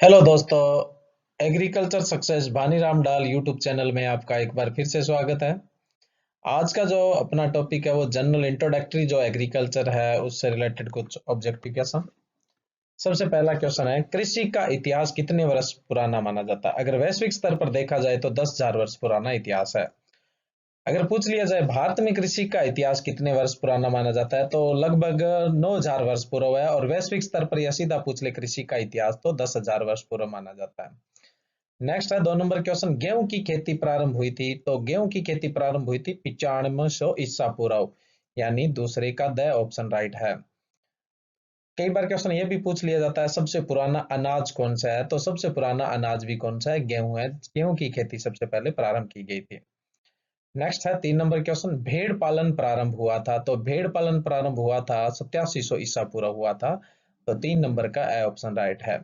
Hello दोस्तों। Agriculture success Bhaniram डाल YouTube channel में आपका एक बार फिर से स्वागत है। आज का जो अपना टॉपिक है वो जनरल इंट्रोडक्टरी जो एग्रीकल्चर है उससे रिलेटेड कुछ ऑब्जेक्टिव क्वेश्चन। सबसे पहला क्वेश्चन है, कृषि का इतिहास कितने वर्ष पुराना माना जाता है? अगर वैश्विक स्तर पर देखा जाए तो 10,000 वर्ष पुराना इतिहास है। अगर पूछ लिया जाए भारत में कृषि का इतिहास कितने वर्ष पुराना माना जाता है तो लगभग 9,000 वर्ष पूर्व है। और वैश्विक स्तर पर यह सीधा पूछ ले कृषि का इतिहास तो 10,000 वर्ष पूर्व माना जाता है। नेक्स्ट है 2 नंबर क्वेश्चन, गेहूं की खेती प्रारंभ हुई थी तो गेहूं की खेती प्रारंभ हुई थी 9500 ईसा पूर्व, यानी दूसरे का द ऑप्शन राइट है। कई बार क्वेश्चन ये भी पूछ लिया जाता है सबसे पुराना अनाज कौन सा है, तो सबसे पुराना अनाज भी कौन सा है? गेहूं है। गेहूं की खेती सबसे पहले प्रारंभ की गई थी। नेक्स्ट है 3 नंबर क्वेश्चन, भेड़ पालन प्रारंभ हुआ था तो भेड़ पालन प्रारंभ हुआ था 8700 ईसा पूर्व हुआ था। तो 3 नंबर का ए ऑप्शन राइट है।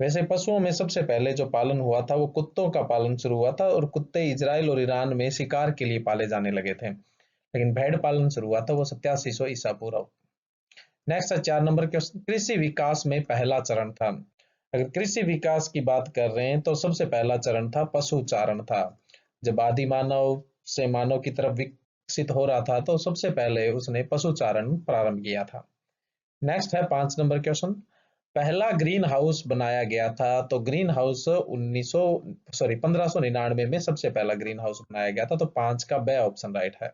वैसे पशुओं में सबसे पहले जो पालन हुआ था वो कुत्तों का पालन शुरू हुआ था, और कुत्ते इजराइल और ईरान में शिकार के लिए पाले जाने लगे थे, लेकिन भेड़ पालन शुरू हुआ था वो 8700 ईसा पूर्व। नेक्स्ट है 4 नंबर क्वेश्चन, कृषि विकास में पहला चरण था। अगर कृषि विकास की बात कर रहे हैं तो सबसे पहला चरण था पशुचारण था। जब आदि मानव से मानव की तरफ विकसित हो रहा था तो सबसे पहले उसने पशुचारण प्रारंभ किया था। नेक्स्ट है 5 नंबर क्वेश्चन, पहला ग्रीन हाउस बनाया गया था तो ग्रीन हाउस 1599 में सबसे पहला ग्रीन हाउस बनाया गया था। तो 5 का बे ऑप्शन राइट है।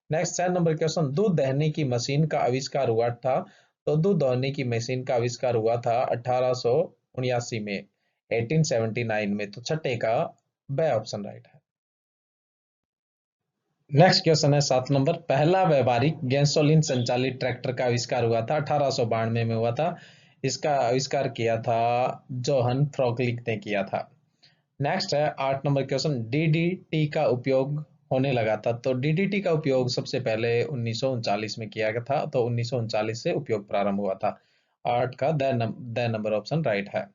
नेक्स्ट 6 नंबर क्वेश्चन, दूध दहने की मशीन का आविष्कार हुआ था तो दूध दहने की मशीन का आविष्कार हुआ था 1879 में, 1879 में। तो छठे का बे ऑप्शन राइट है। नेक्स्ट क्वेश्चन है 7 नंबर, पहला व्यवहारिक गैसोलीन संचालित ट्रैक्टर का आविष्कार हुआ था 1892 में हुआ था। इसका आविष्कार किया था जोहन फ्रॉकलिक ने किया था। नेक्स्ट है 8 नंबर क्वेश्चन, डीडीटी का उपयोग होने लगा था तो डीडीटी का उपयोग सबसे पहले 1939 में किया गया था। तो 1939 से उपयोग प्रारंभ हुआ था। 8 का द नंबर ऑप्शन राइट है।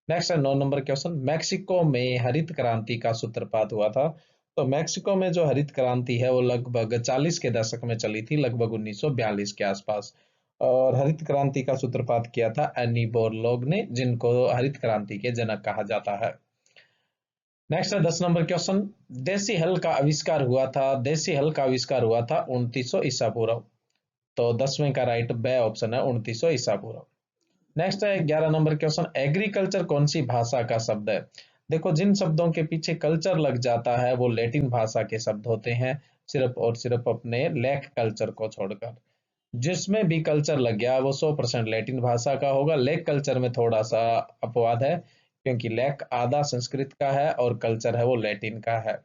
नेक्स्ट है 9 नंबर क्वेश्चन, मैक्सिको में हरित क्रांति का सूत्रपात हुआ था। तो मैक्सिको में जो हरित क्रांति है वो लगभग 40 के दशक में चली थी, लगभग 1942 के आसपास। और हरित क्रांति का सूत्रपात किया था एनी बोरलॉग ने, जिनको हरित क्रांति के जनक कहा जाता है। नेक्स्ट है 10 नंबर क्वेश्चन, देसी हल का आविष्कार हुआ था। देसी हल का आविष्कार हुआ था 2900 ईसा पूर्व। तो 10वें का राइट बे ऑप्शन है 2900 ईसा पूर्व। नेक्स्ट है 11 नंबर क्वेश्चन, एग्रीकल्चर कौन सी भाषा का शब्द है? देखो, जिन शब्दों के पीछे कल्चर लग जाता है वो लैटिन भाषा के शब्द होते हैं, सिर्फ और सिर्फ अपने लैक कल्चर को छोड़कर। जिसमें भी कल्चर लग गया वो 100% लैटिन भाषा का होगा। लेक कल्चर में थोड़ा सा अपवाद है, क्योंकि लेक आधा संस्कृत का है और कल्चर है वो लैटिन का है।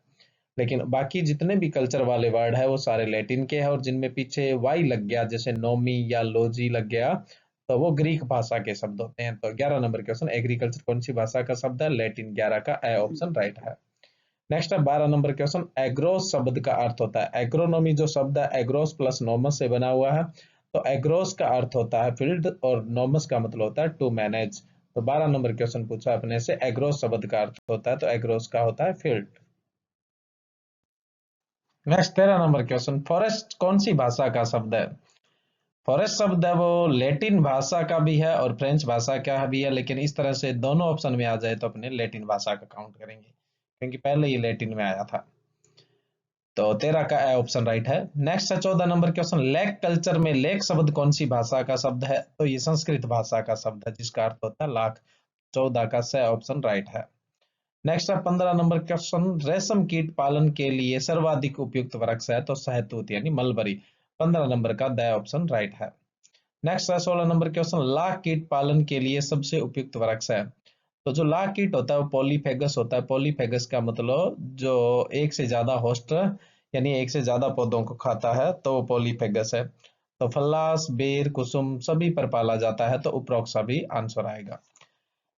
लेकिन बाकी जितने भी कल्चर वाले वर्ड है वो सारे लैटिन के हैं, और जिनमें पीछे वाई लग गया जैसे नोमी या लोजी लग गया तो वो ग्रीक भाषा के शब्द होते हैं। तो 11 नंबर क्वेश्चन, एग्रीकल्चर कौन सी भाषा का शब्द है? लैटिन। 11 का ए ऑप्शन राइट है। नेक्स्ट है 12 नंबर क्वेश्चन, एग्रोस शब्द का अर्थ होता है। एग्रोनॉमी जो शब्द है एग्रोस प्लस नॉमस से बना हुआ है। तो एग्रोस का अर्थ होता है फील्ड और नॉमस का मतलब होता है टू मैनेज। तो 12 नंबर क्वेश्चन पूछा अपने से, एग्रोस शब्द का अर्थ होता है तो एग्रोस का होता है field. Next 13 number question, forest कौन सी भाषा का शब्द है? फॉरेस्ट शब्द है वो लैटिन भाषा का भी है और फ्रेंच भाषा का भी है, लेकिन इस तरह से दोनों ऑप्शन में आ जाए तो अपने लैटिन भाषा का काउंट करेंगे, क्योंकि पहले ये लैटिन में आया था। तो 13 का ए ऑप्शन राइट है। नेक्स्ट है 14 नंबर क्वेश्चन, लेक कल्चर में लेक शब्द कौन सी भाषा का शब्द है? तो ये संस्कृत भाषा का शब्द है जिसका अर्थ होता है लाख। 14 का से ऑप्शन राइट है। नेक्स्ट है 15 नंबर क्वेश्चन, रेशम कीट पालन के लिए सर्वाधिक उपयुक्त वृक्ष है तो शहतूत यानी मलबरी। 15 नंबर का द ऑप्शन राइट है। नेक्स्ट है 16 नंबर क्वेश्चन, लाख कीट पालन के लिए सबसे उपयुक्त वृक्ष है। तो जो लाख कीट होता है वो पॉलीफेगस होता है। पॉलीफेगस का मतलब जो एक से ज्यादा होस्ट यानी एक से ज्यादा पौधों को खाता है तो वो पॉलीफेगस है। तो फल्लास, बेर, कुसुम सभी पर पाला जाता है, तो उपरोक्त सभी आंसर आएगा।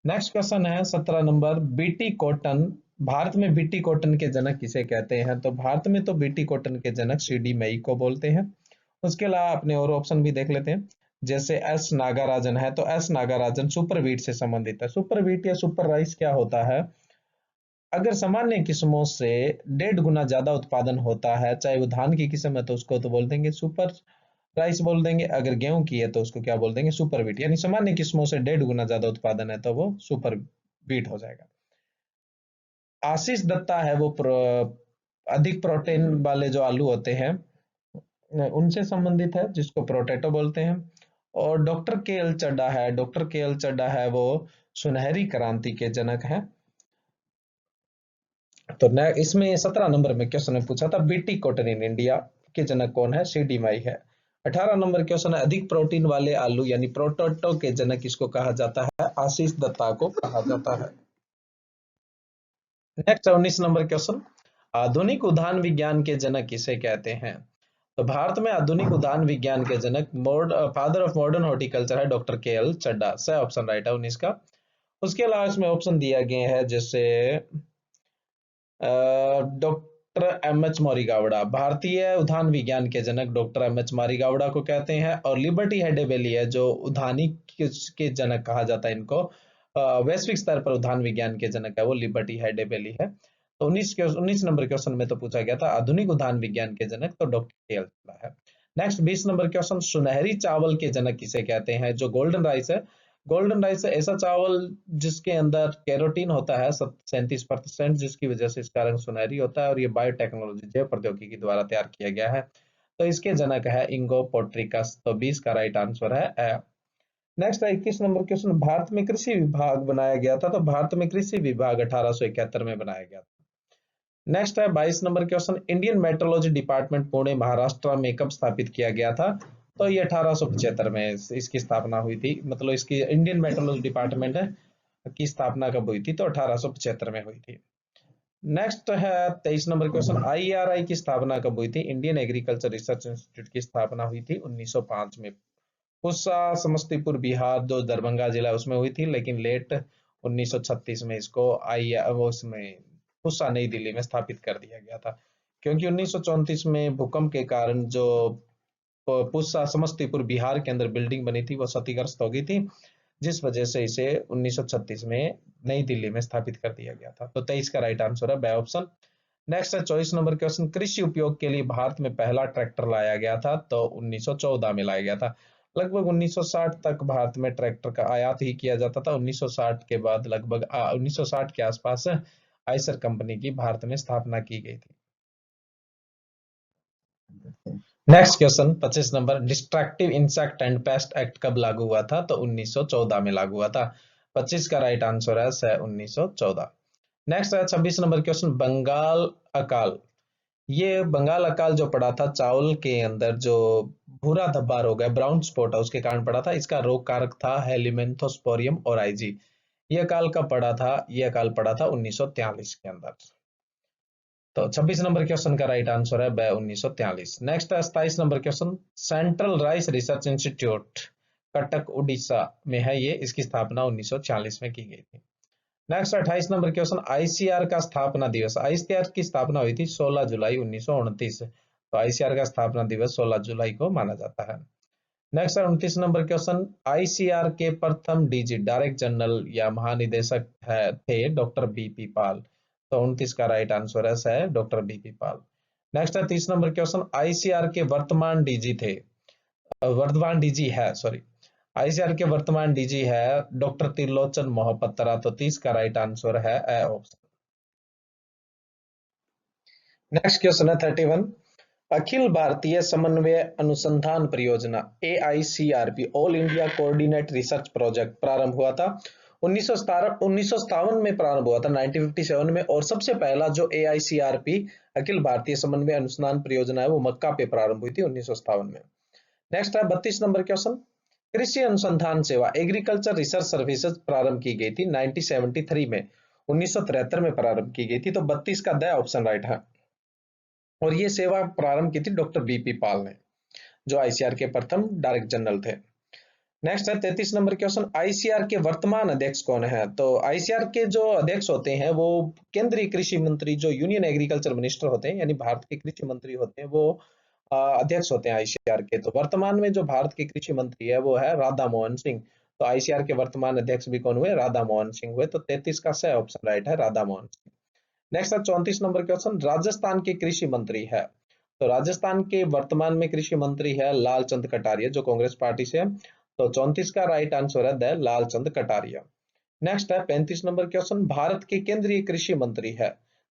नेक्स्ट क्वेश्चन है 17 नंबर, बीटी कॉटन। भारत में बीटी कॉटन के जनक किसे कहते हैं? तो भारत में तो बीटी कॉटन के जनक सीडी मई को बोलते हैं। उसके अलावा अपने और ऑप्शन भी देख लेते हैं। जैसे एस नागाराजन है तो एस नागाराजन सुपर वीट से संबंधित है। सुपर वीट या सुपर राइस क्या होता है? अगर सामान्य किस्मों से 1.5 गुना ज्यादा उत्पादन होता है, चाहे वो धान की किस्म है तो उसको तो बोल देंगे सुपर राइस बोल देंगे। अगर गेहूं की है तो उसको क्या बोल देंगे? Super wheat. यानी सामान्य किस्मों से 1.5 गुना ज्यादा उत्पादन है तो वो सुपर बीट हो जाएगा। आशीष दत्ता है वो अधिक प्रोटीन वाले जो आलू होते हैं उनसे संबंधित है, जिसको पोटैटो बोलते हैं। और डॉक्टर के एल चड्डा है, डॉक्टर के एल चड्डा है वो सुनहरी क्रांति के जनक हैं। तो न इसमें 17 नंबर में क्वेश्चन ने पूछा था बीटी कॉटन इन इंडिया के जनक कौन है, सीडी माई है। 18 नंबर क्वेश्चन है अधिक प्रोटीन वाले आलू यानी पोटैटो के जनक किसको कहा जाता है, आशीष दत्ता को कहा जाता है। नेक्स्ट 19 नंबर क्वेश्चन, आधुनिक उद्यान विज्ञान के जनक किसे कहते हैं। तो भारत में आधुनिक उद्यान विज्ञान के जनक फादर ऑफ मॉडर्न हॉर्टिकल्चर है डॉक्टर के एल चड्डा, सही ऑप्शन राइट है 19 का। उसके अलावा इसमें ऑप्शन दिया गया है जैसे डॉक्टर एम एच मौरीगावड़ा, भारतीय उद्यान विज्ञान के जनक डॉक्टर एम एच मौरीगावड़ा को कहते हैं। और लिबर्टी हेडेबेली है जो उद्यानिक के जनक कहा जाता है इनको, वैश्विक स्तर पर उद्यान विज्ञान के जनक है वो लिबर्टी हेडेबेली है। तो 19 नंबर क्वेश्चन में तो पूछा गया था आधुनिक उद्यान विज्ञान के जनक तो डॉक्टर के एल है। नेक्स्ट 20 नंबर क्वेश्चन, सुनहरी चावल के जनक किसे कहते हैं, जो गोल्डन राइस है। गोल्डन राइस ऐसा चावल जिसके अंदर कैरोटीन होता है 37%, जिसकी वजह से इसका रंग सुनहरी होता है और ये बायोटेक्नोलॉजी जैव प्रौद्योगिकी द्वारा तैयार किया गया है। तो इसके जनक है इंगो पोट्रिकस, तो 20 का राइट आंसर है। नेक्स्ट है 21 नंबर क्वेश्चन, भारत में कृषि विभाग बनाया गया था। तो भारत में कृषि विभाग 1871 में बनाया गया था। नेक्स्ट है 22 number question, Indian metrology department Pune Maharashtra में कब स्थापित किया गया था। तो ये 1875 में इसकी स्थापना हुई थी, मतलब इसकी इंडियन मेट्रोलॉजी डिपार्टमेंट की स्थापना कब हुई थी, तो 1875 में हुई थी। नेक्स्ट है 23 नंबर क्वेश्चन, आईआरआई की स्थापना कब हुई थी, इंडियन एग्रीकल्चर रिसर्च इंस्टीट्यूट की स्थापना हुई थी 1905 में। पूसा समस्तीपुर बिहार जो दरभंगा जिला उसमें हुई थी, लेकिन लेट 1936 में इसको उसमें पूसा नई दिल्ली में स्थापित कर दिया गया था, क्योंकि 1934 में भूकंप के कारण जो पूसा समस्तीपुर बिहार के अंदर बिल्डिंग बनी थी वो क्षतिग्रस्त हो गई थी, जिस वजह से इसे 1936 में नई दिल्ली में स्थापित कर दिया गया था। तो 23 का राइट आंसर है बी ऑप्शन। नेक्स्ट है 24 नंबर क्वेश्चन, कृषि उपयोग के लिए भारत में पहला ट्रैक्टर लाया गया था। तो 1914 में लाया गया था। लगभग 1960 तक भारत में ट्रैक्टर का आयात ही किया जाता था। 1960 के बाद लगभग 1960 के आसपास आइसर कंपनी की भारत में स्थापना की गई थी। Next question 25 number, destructive insect and paste act कब लागू हुआ था। तो 1914 में लागू हुआ था। 25 का राइट आंसर है 1914। नेक्स्ट है 26 नंबर क्वेश्चन, बंगाल अकाल। ये बंगाल अकाल जो पड़ा था चावल के अंदर जो भूरा धब्बा रोग है, ब्राउन स्पॉट है, उसके कारण पड़ा था। इसका रोग कारक था हेलिमेंथोस्पोरियम ओराइजी। ये अकाल कब पड़ा था, ये अकाल पड़ा था 1943 के अंदर। तो 26 नंबर क्वेश्चन का राइट आंसर है 1943। नेक्स्ट है 27 number question, central rice research institute Cuttack Orissa में है ये, इसकी स्थापना 1946 में की गई थी। नेक्स्ट 28 नंबर क्वेश्चन, आईसीआर का स्थापना दिवस। आईसीआर की स्थापना हुई थी 16 जुलाई 1929। तो आईसीआर का स्थापना दिवस 16 जुलाई को माना जाता है। नेक्स्ट 29 नंबर क्वेश्चन, आईसीआर के प्रथम डीजी डायरेक्टर जनरल या महानिदेशक थे डॉक्टर बीपी पाल। तो 29 का राइट आंसर है डॉक्टर बीपी पाल। नेक्स्ट है 30 नंबर क्वेश्चन, आईसीआर के वर्तमान डीजी थे, वर्तमान डीजी है सॉरी, आईसीआर के वर्तमान डीजी है डॉक्टर त्रिलोचन मोहपत्रा। तो 30 का राइट आंसर है ऑप्शन। नेक्स्ट क्वेश्चन है 31, अखिल भारतीय समन्वय अनुसंधान परियोजना AICRP all India coordinate research project प्रारंभ हुआ था 1957 में प्रारंभ हुआ था 1957 में। और सबसे पहला जो AICRP अखिल भारतीय समन्वय अनुसंधान परियोजना है वो मक्का पे प्रारंभ हुई थी 1957 में। नेक्स्ट है 32 नंबर क्वेश्चन, कृषि अनुसंधान सेवा एग्रीकल्चर रिसर्च सर्विसेज प्रारंभ की गई थी 1973 में, 1973 में प्रारंभ की गई थी। तो 32 का द ऑप्शन राइट है। और ये सेवा प्रारंभ की थी डॉक्टर बीपी पाल ने, जो आईसीआर के प्रथम डायरेक्टर जनरल थे। नेक्स्ट है 33 नंबर क्वेश्चन, आईसीआर के वर्तमान अध्यक्ष कौन है। तो आईसीआर के जो अध्यक्ष होते हैं वो केंद्रीय कृषि मंत्री, जो यूनियन एग्रीकल्चर मिनिस्टर होते हैं, यानी भारत के कृषि मंत्री होते हैं, वो अध्यक्ष होते हैं आईसीआर के। तो वर्तमान में जो भारत के कृषि मंत्री है वो है राधा मोहन सिंह। तो आईसीआर के वर्तमान अध्यक्ष भी कौन हुए, राधा मोहन सिंह हुए। तो 33 का सही ऑप्शन राइट है राधा मोहन सिंह। नेक्स्ट है 34 नंबर क्वेश्चन, राजस्थान के कृषि मंत्री है। तो राजस्थान के वर्तमान में कृषि मंत्री है लालचंद कटारिया, जो कांग्रेस पार्टी से है। तो 34 का राइट आंसर है द लालचंद कटारिया। नेक्स्ट है 35 नंबर क्वेश्चन, भारत के केंद्रीय कृषि मंत्री है।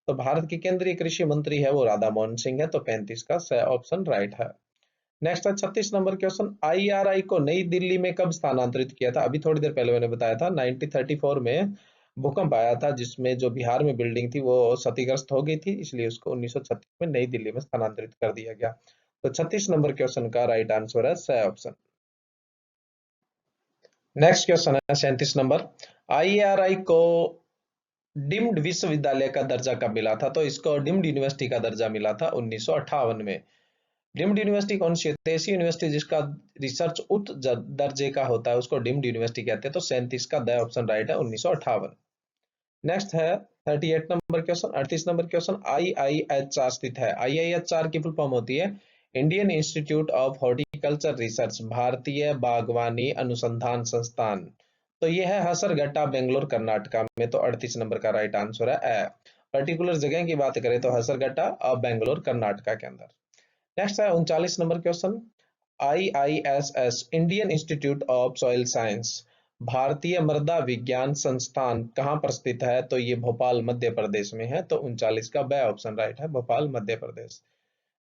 तो भारत के केंद्रीय कृषि मंत्री है वो राधा मोहन सिंह है, तो 35 का सही ऑप्शन राइट है। नेक्स्ट है 36 नंबर क्वेश्चन, आईआरआई को नई दिल्ली में कब स्थानांतरित किया था? अभी थोड़ी देर पहले मैंने बताया था 1934 में भूकंप आया था, जिसमें जो बिहार में बिल्डिंग थी वो क्षतिग्रस्त हो गई थी, इसलिए उसको 1936 में नई दिल्ली में स्थानांतरित कर दिया गया। तो 36 नंबर क्वेश्चन का राइट आंसर है सही ऑप्शन। नेक्स्ट क्वेश्चन है 37 नंबर, आईआरआई को डीम्ड विश्वविद्यालय का दर्जा कब मिला था? तो इसको डीम्ड यूनिवर्सिटी का दर्जा मिला था 1958 में। डीम्ड यूनिवर्सिटी कौन सी होती है? ऐसी यूनिवर्सिटी जिसका रिसर्च उच्च दर्जे का होता है उसको डीम्ड यूनिवर्सिटी कहते हैं। तो 37 का द ऑप्शन राइट है 1958। नेक्स्ट है 38 number question, 38 number question, IIHR स्थित है। आईआईएचआर की फुल फॉर्म होती है Indian Institute of horticulture research, भारतीय बागवानी अनुसंधान संस्थान। तो यह है हसरगट्टा, बेंगलोर, कर्नाटका में। तो 38 नंबर का राइट आंसर है ए। पर्टिकुलर जगह की बात करें तो हसरगट्टा और बेंगलोर कर्नाटका के अंदर। नेक्स्ट है 39 number question, IISS Indian Institute of soil science, भारतीय मृदा विज्ञान संस्थान कहाँ पर स्थित है? तो ये भोपाल मध्य प्रदेश में है। तो 39 का बी ऑप्शन राइट है, भोपाल मध्य प्रदेश।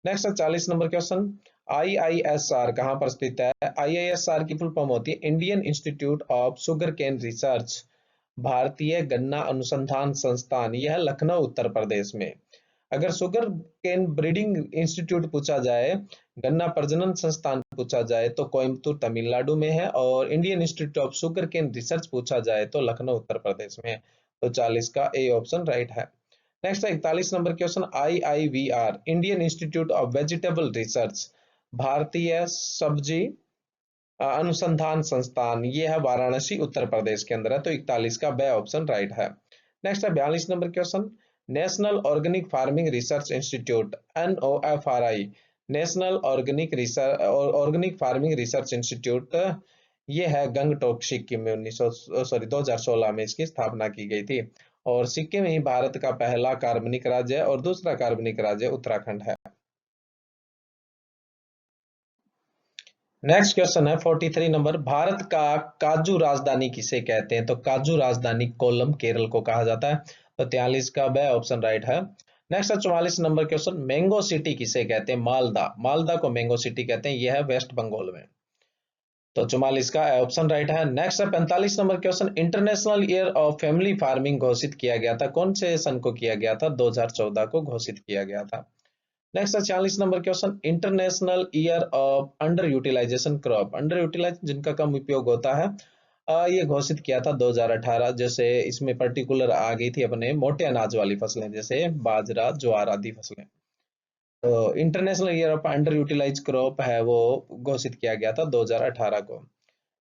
नेक्स्ट है 40 नंबर क्वेश्चन, आईआईएसआर कहाँ पर स्थित है? आईआईएसआर की फुल फॉर्म होती है Indian Institute of Sugarcane Research, भारतीय गन्ना अनुसंधान संस्थान, यह लखनऊ उत्तर प्रदेश में। अगर शुगर केन ब्रीडिंग इंस्टीट्यूट पूछा जाए, गन्ना प्रजनन संस्थान पूछा जाए तो कोयम्बतूर तमिलनाडु में है, और Indian Institute of Sugarcane Research पूछा जाए तो लखनऊ उत्तर प्रदेश में है। तो 40 का ए ऑप्शन राइट है। नेक्स्ट है 41 number question, IIVR Indian Institute of Vegetable Research, भारतीय सब्जी अनुसंधान संस्थान, ये है वाराणसी उत्तर प्रदेश के अंदर है। तो 41 का बे ऑप्शन राइट है। नेक्स्ट है 42 number question, National Organic Farming Research Institute, NOFRI, National Organic Farming Research Institute, ये है गंगटोक सिक्किम में 2016 में इसकी स्थापना की गई थी। और सिक्किम ही भारत का पहला कार्बनिक राज्य है और दूसरा कार्बनिक राज्य उत्तराखंड है। नेक्स्ट क्वेश्चन है 43 नंबर, भारत का काजू राजधानी किसे कहते हैं? तो काजू राजधानी कोलम, केरल को कहा जाता है। तो 43 का बे ऑप्शन राइट है। नेक्स्ट है 44 नंबर क्वेश्चन, मैंगो सिटी किसे कहते हैं? मालदा, मालदा को मैंगो सिटी कहते हैं, यह है वेस्ट बंगाल में। तो 44 का ऑप्शन राइट है। नेक्स्ट है 45 number question, international year of family farming घोषित किया गया था, कौन से सन को किया गया था? 2014 को घोषित किया गया था। नेक्स्ट है 40 number question, international year of under utilization crop, under utilize जिनका कम उपयोग होता है, ये घोषित किया था 2018। जैसे इसमें पर्टिकुलर आ गई थी अपने मोटे अनाज वाली फसलें, जैसे बाजरा, ज्वार आदि फसलें। तो international year of under utilize crop है वो घोषित किया गया था 2018 को।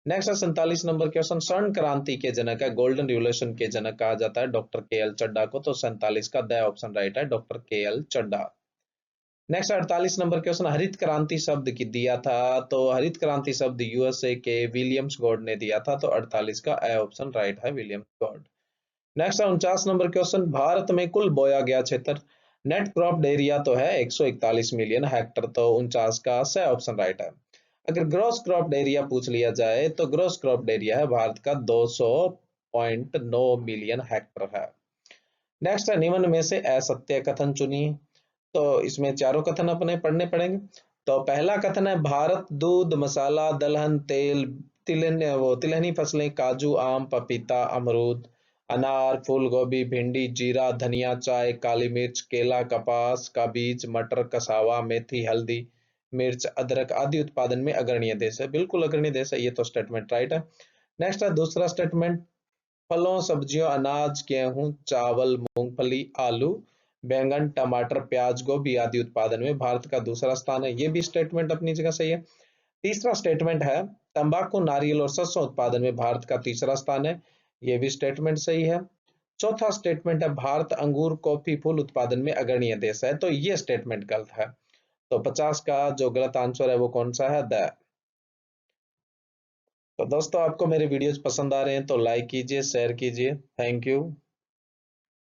नेक्स्ट है 47 नंबर क्वेश्चन, स्वर्ण क्रांति के जनक है, गोल्डन रिवोल्यूशन के जनक कहा जाता है डॉक्टर के एल चड्डा को। तो 47 का द ऑप्शन राइट है, डॉक्टर के एल चड्डा। नेक्स्ट 48 नंबर क्वेश्चन, हरित क्रांति शब्द की दिया था? तो हरित क्रांति शब्द यूएसए के विलियम्स गॉड ने दिया था। तो 48 का ए ऑप्शन राइट है, Williams God. Next 49 number question, Bharat में कुल बोया गया क्षेत्र, नेट क्रॉप एरिया तो है 141 मिलियन हेक्टर। तो 49 का सही ऑप्शन राइट है। अगर ग्रॉस क्रॉप एरिया पूछ लिया जाए तो ग्रॉस क्रॉप एरिया है भारत का 200.9 मिलियन हेक्टर है। नेक्स्ट है निम्न में से असत्य कथन चुनिए। तो इसमें चारों कथन अपने पढ़ने पड़ेंगे। तो पहला कथन है, भारत दूध, मसाला, दलहन, तेल, तिलहनी फसलें, काजू, आम, पपीता, अमरूद, अनार, फूल गोभी, भिंडी, जीरा, धनिया, चाय, काली मिर्च, केला, कपास का बीज, मटर, कसावा, मेथी, हल्दी, मिर्च, अदरक आदि उत्पादन में अग्रणीय देश है। बिल्कुल अग्रणीय देश है, ये तो स्टेटमेंट राइट है। नेक्स्ट है दूसरा स्टेटमेंट, फलों, सब्जियों, अनाज, गेहूं, चावल, मूंगफली, आलू, बैंगन, टमाटर, प्याज, गोभी आदि उत्पादन में भारत का दूसरा स्थान है। ये भी स्टेटमेंट अपनी जगह सही है। तीसरा स्टेटमेंट है, तंबाकू, नारियल और सरसों उत्पादन में भारत का तीसरा स्थान है। ये भी स्टेटमेंट सही है। चौथा स्टेटमेंट है, भारत अंगूर, कॉफी, फूल उत्पादन में अग्रणीय देश है। तो ये स्टेटमेंट गलत है। तो 50 का जो गलत आंसर है वो कौन सा है? द। तो दोस्तों, आपको मेरे वीडियोस पसंद आ रहे हैं तो लाइक कीजिए, शेयर कीजिए। Thank you.